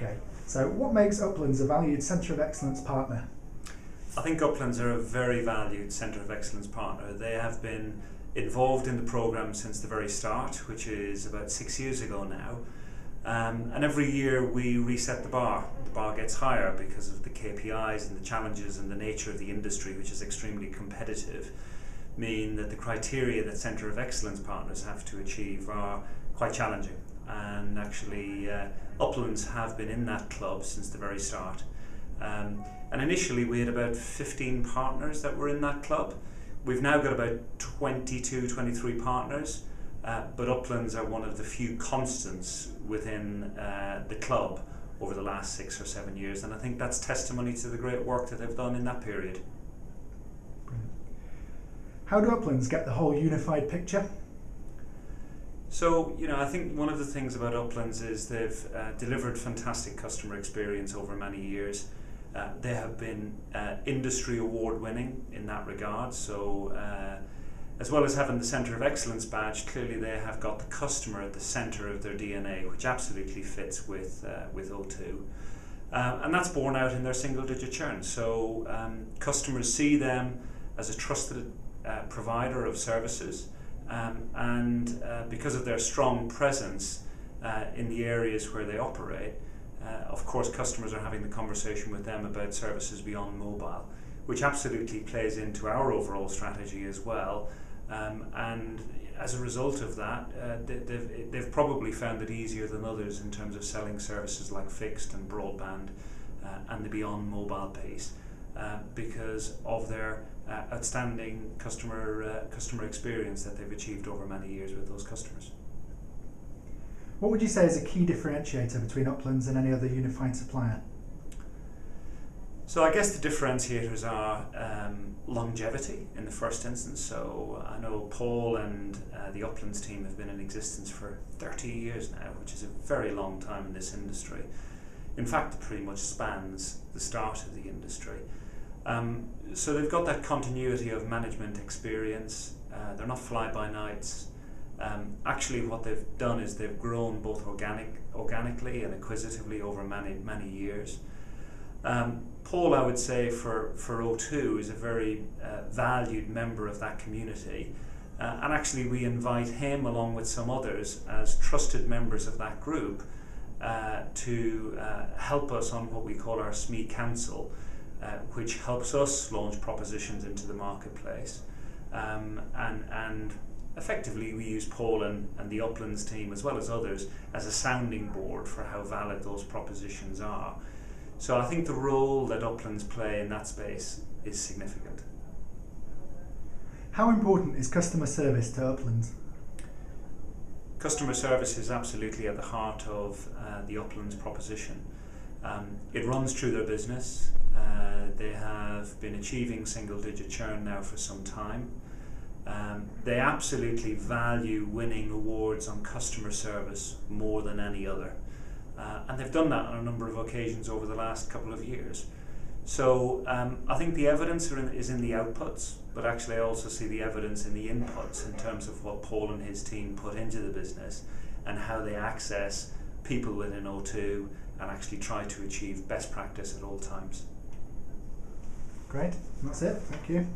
Okay, so what makes Uplands a valued Centre of Excellence partner? I think Uplands are a very valued Centre of Excellence partner. They have been involved in the programme since the very start, which is about 6 years ago now. And every year we reset the bar. The bar gets higher because of the KPIs and the challenges and the nature of the industry, which is extremely competitive, mean that the criteria that Centre of Excellence partners have to achieve are quite challenging. And actually Uplands have been in that club since the very start. And initially we had about 15 partners that were in that club. We've now got about 22, 23 partners, but Uplands are one of the few constants within the club over the last 6 or 7 years, and I think that's testimony to the great work that they've done in that period. Brilliant. How do Uplands get the whole unified picture? So, I think one of the things about Uplands is they've delivered fantastic customer experience over many years. They have been industry award winning in that regard. So as well as having the Centre of Excellence badge, clearly they have got the customer at the centre of their DNA, which absolutely fits with O2. And that's borne out in their single digit churn. So customers see them as a trusted provider of services. And because of their strong presence in the areas where they operate, of course customers are having the conversation with them about services beyond mobile, which absolutely plays into our overall strategy as well. And as a result of that, they've probably found it easier than others in terms of selling services like fixed and broadband and the beyond mobile piece, because of their outstanding customer experience that they've achieved over many years with those customers. What would you say is a key differentiator between Uplands and any other unified supplier? So I guess the differentiators are longevity in the first instance. So I know Paul and the Uplands team have been in existence for 30 years now, which is a very long time in this industry. In fact, it pretty much spans the start of the industry. So they've got that continuity of management experience. They're not fly-by-nights. Actually, what they've done is they've grown both organically and acquisitively over many years. Paul, I would say, for O2 is a very valued member of that community. And actually we invite him along with some others as trusted members of that group to help us on what we call our SME Council, which helps us launch propositions into the marketplace. And effectively we use Paul and the Uplands team as well as others as a sounding board for how valid those propositions are. So I think the role that Uplands play in that space is significant. How important is customer service to Uplands? Customer service is absolutely at the heart of the Uplands proposition. It runs through their business. They have been achieving single digit churn now for some time. They absolutely value winning awards on customer service more than any other. And they've done that on a number of occasions over the last couple of years. So I think the evidence is in the outputs, but actually I also see the evidence in the inputs in terms of what Paul and his team put into the business and how they access people within O2 and actually try to achieve best practice at all times. Great, that's it, thank you.